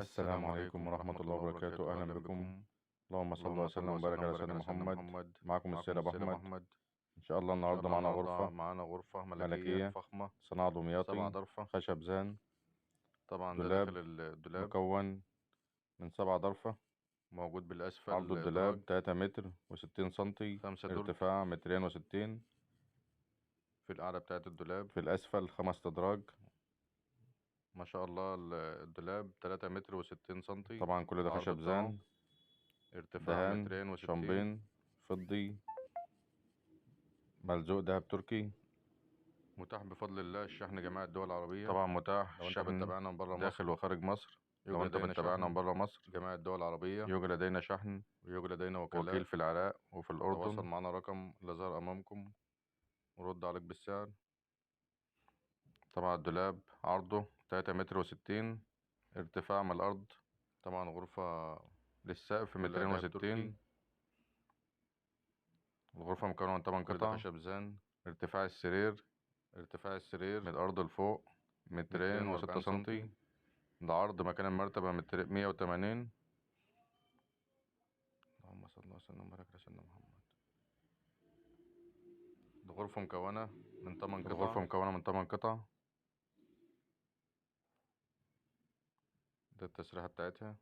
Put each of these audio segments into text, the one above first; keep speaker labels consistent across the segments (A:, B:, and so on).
A: السلام عليكم ورحمة الله وبركاته. أهلا بكم. اللهم صل وسلم وبارك على سيدنا محمد. معكم السيد أبو أحمد. إن شاء الله النهاردة معنا غرفة ملكية فخمة، صناعة دمياطي، خشب زان. طبعا دولاب مكون من 7 ضرفة، موجود بالأسفل. عرض الدولاب 3 متر و60 سنتي، ارتفاع 260 في القاعدة بتاعة الدولاب. في الأسفل 5 أدراج. ما شاء الله الدولاب 3 متر و60 سنتي. طبعا كل ده خشب زان، ارتفاع 260، شامبين فضي ملزوق دهب تركي. متاح بفضل الله الشحن جميع الدول العربية. طبعا متاح لو انت بتتابعنا من بره مصر، داخل وخارج مصر. لو انت بتتابعنا من بره مصر، جميع الدول العربية، يوجد لدينا شحن ويوجد لدينا وكيل في العراق وفي الأردن. تواصل معنا رقم اللي ظهر أمامكم ورد عليك بالسعر. طبعا الدولاب عرضه 3 متر و60، ارتفاع من الأرض. طبعا غرفة للسقف 260. الغرفة مكونة من 8 قطع خشب زان. ارتفاع السرير من الأرض لفوق 206 سنتي. العرض مكان المرتبة 180. اللهم صل وسلم وبارك على سيدنا محمد. الغرفة مكونة من 8 قطع. ده التسريحة بتاعتها.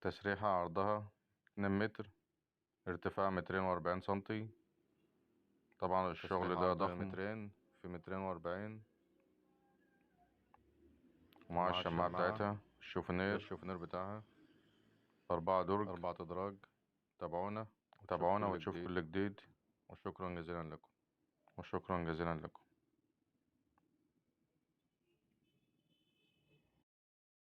A: تسريحة عرضها 2 متر، ارتفاع 240 سنتي. طبعا الشغل ده ضخم، مترين في 240. ومع الشماعة بتاعتها، الشوفنير بتاعها 4 درج 4 أدراج. تابعونا وتشوف كل جديد. وشكرا جزيلا لكم.